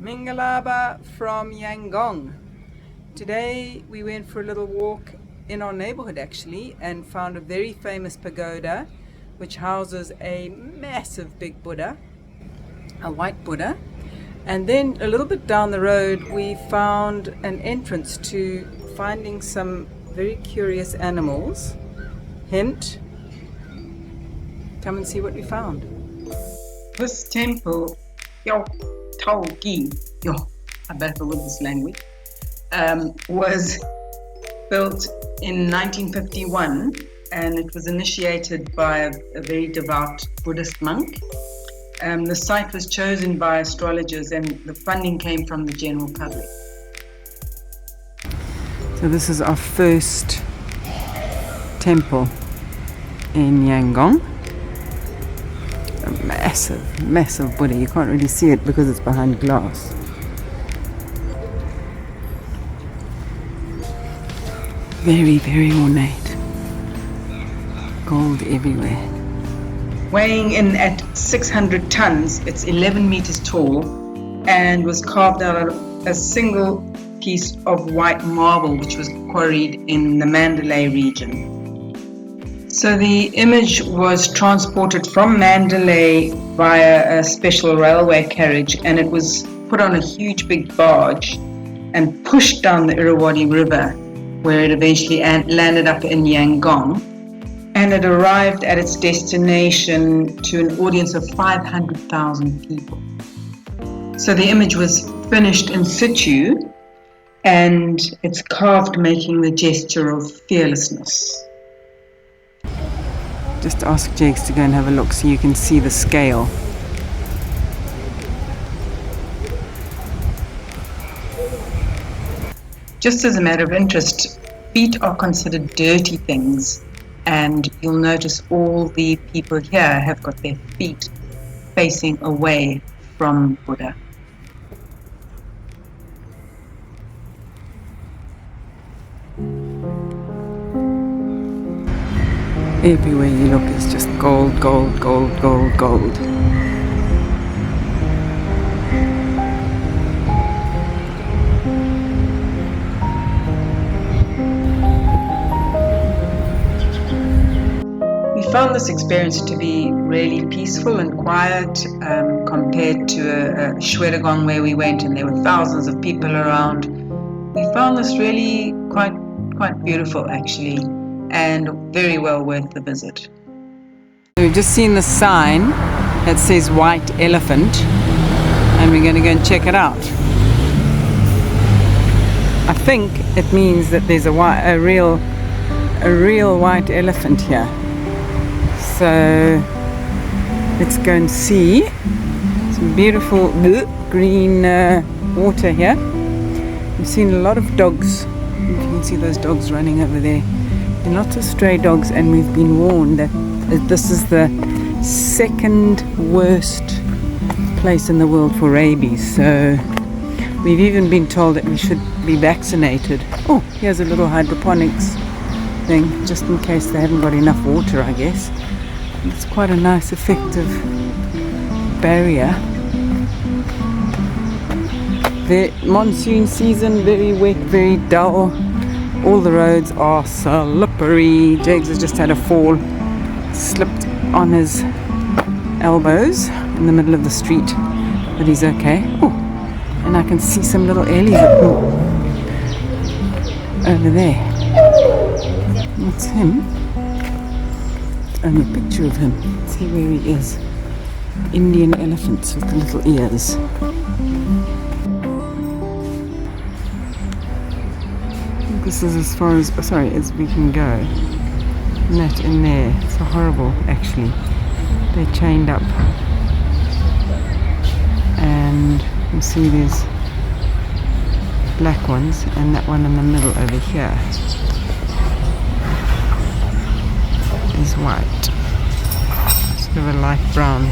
Mingalaba from Yangon. Today we went for a little walk in our neighborhood actually and found a very famous pagoda which houses a massive big Buddha, a white Buddha. And then a little bit down the road we found an entrance to finding some very curious animals. Hint, come and see what we found. This temple, Kyauk Taw Gyi, I battle with this language, was built in 1951 and it was initiated by a very devout Buddhist monk. The site was chosen by astrologers and the funding came from the general public. So this is our first temple in Yangon. A massive Buddha. You can't really see it because it's behind glass. Very, very ornate. Gold everywhere. Weighing in at 600 tons, it's 11 meters tall and was carved out of a single piece of white marble which was quarried in the Mandalay region. So the image was transported from Mandalay via a special railway carriage and it was put on a huge big barge and pushed down the Irrawaddy River where it eventually landed up in Yangon, and it arrived at its destination to an audience of 500,000 people. So the image was finished in situ and it's carved making the gesture of fearlessness. Just ask Jakes to go and have a look so you can see the scale. Just as a matter of interest, feet are considered dirty things, and you'll notice all the people here have got their feet facing away from Buddha. Everywhere you look is just gold, gold, gold, gold, gold. We found this experience to be really peaceful and quiet compared to a Shedagong where we went and there were thousands of people around. We found this really quite beautiful actually, and very well worth the visit. We've just seen the sign that says white elephant and we're going to go and check it out. I think it means that there's a real white elephant here. So let's go and see some beautiful green water here. We've seen a lot of dogs. You can see those dogs running over there. Lots of stray dogs, and we've been warned that this is the second worst place in the world for rabies. So we've even been told that we should be vaccinated. Oh, here's a little hydroponics thing, just in case they haven't got enough water, I guess. It's quite a nice, effective barrier. The monsoon season, very wet, very dull. All the roads are slippery. Jags has just had a fall, slipped on his elbows in the middle of the street, but he's okay. Oh, and I can see some little ellies over there. That's him. And a picture of him. Let's see where he is. Indian elephants with the little ears. This is as far as we can go. Net in there. It's so horrible actually. They're chained up. And you see there's black ones and that one in the middle over here is white. Sort of a light brown,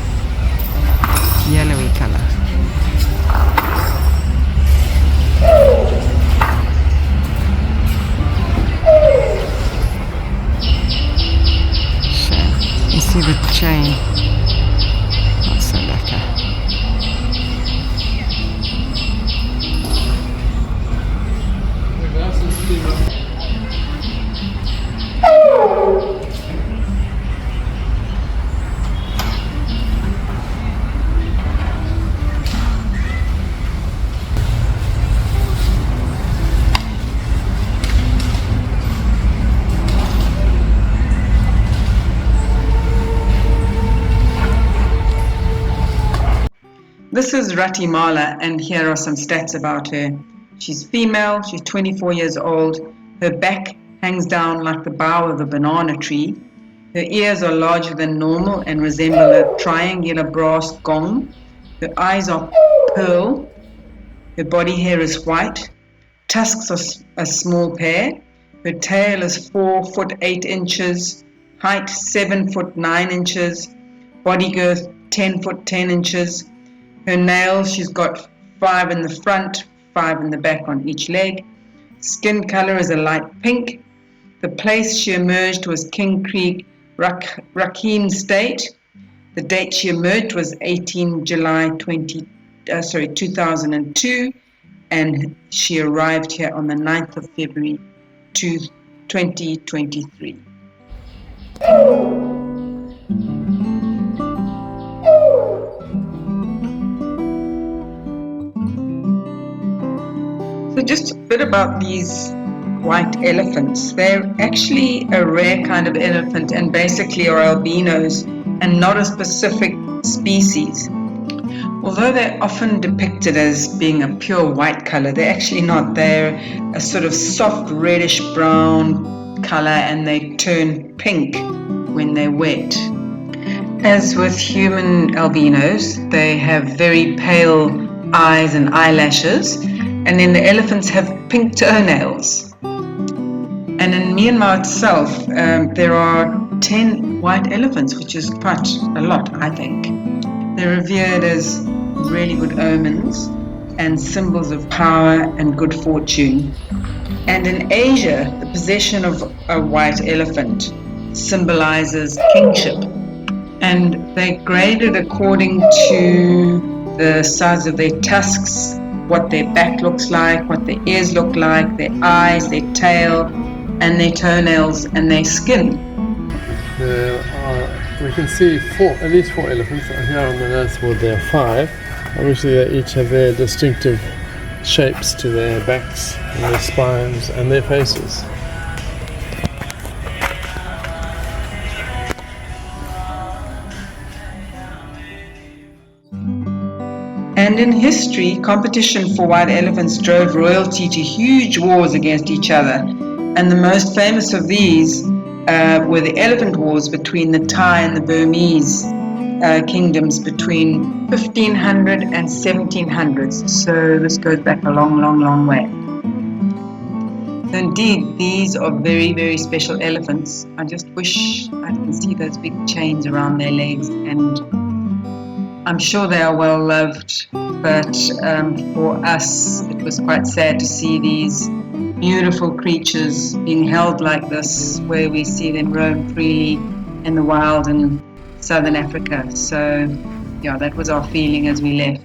yellowy colour. You see the chain. Not so lekker. this is Ratimala, and here are some stats about her. She's female, she's 24 years old, her back hangs down like the bough of a banana tree, her ears are larger than normal and resemble a triangular brass gong, her eyes are pearl, her body hair is white, tusks are a small pair, her tail is 4 foot 8 inches, height 7 foot 9 inches, body girth 10 foot 10 inches. Her nails, she's got 5 in the front, 5 in the back on each leg. Skin color is a light pink. The place she emerged was King Creek, Rakhine State. The date she emerged was 18 July 2002, and she arrived here on the 9th of February 2023. So just a bit about these white elephants. They're actually a rare kind of elephant and basically are albinos and not a specific species. Although they're often depicted as being a pure white color, they're actually not. They're a sort of soft reddish brown color and they turn pink when they're wet. As with human albinos, they have very pale eyes and eyelashes, and then the elephants have pink toenails. And in Myanmar itself, there are 10 white elephants, which is quite a lot, I think. They're revered as really good omens and symbols of power and good fortune. And in Asia, the possession of a white elephant symbolizes kingship. And they're graded according to the size of their tusks, what their back looks like, what their ears look like, their eyes, their tail, and their toenails and their skin. We can see at least four elephants. Here on the Nestled there are 5. Obviously they each have their distinctive shapes to their backs and their spines and their faces. And in history, competition for white elephants drove royalty to huge wars against each other. And the most famous of these were the elephant wars between the Thai and the Burmese kingdoms between 1500 and 1700s. So this goes back a long, long, long way. So indeed, these are very, very special elephants. I just wish I can see those big chains around their legs, and I'm sure they are well loved, but for us it was quite sad to see these beautiful creatures being held like this, where we see them roam freely in the wild in southern Africa. So yeah, that was our feeling as we left.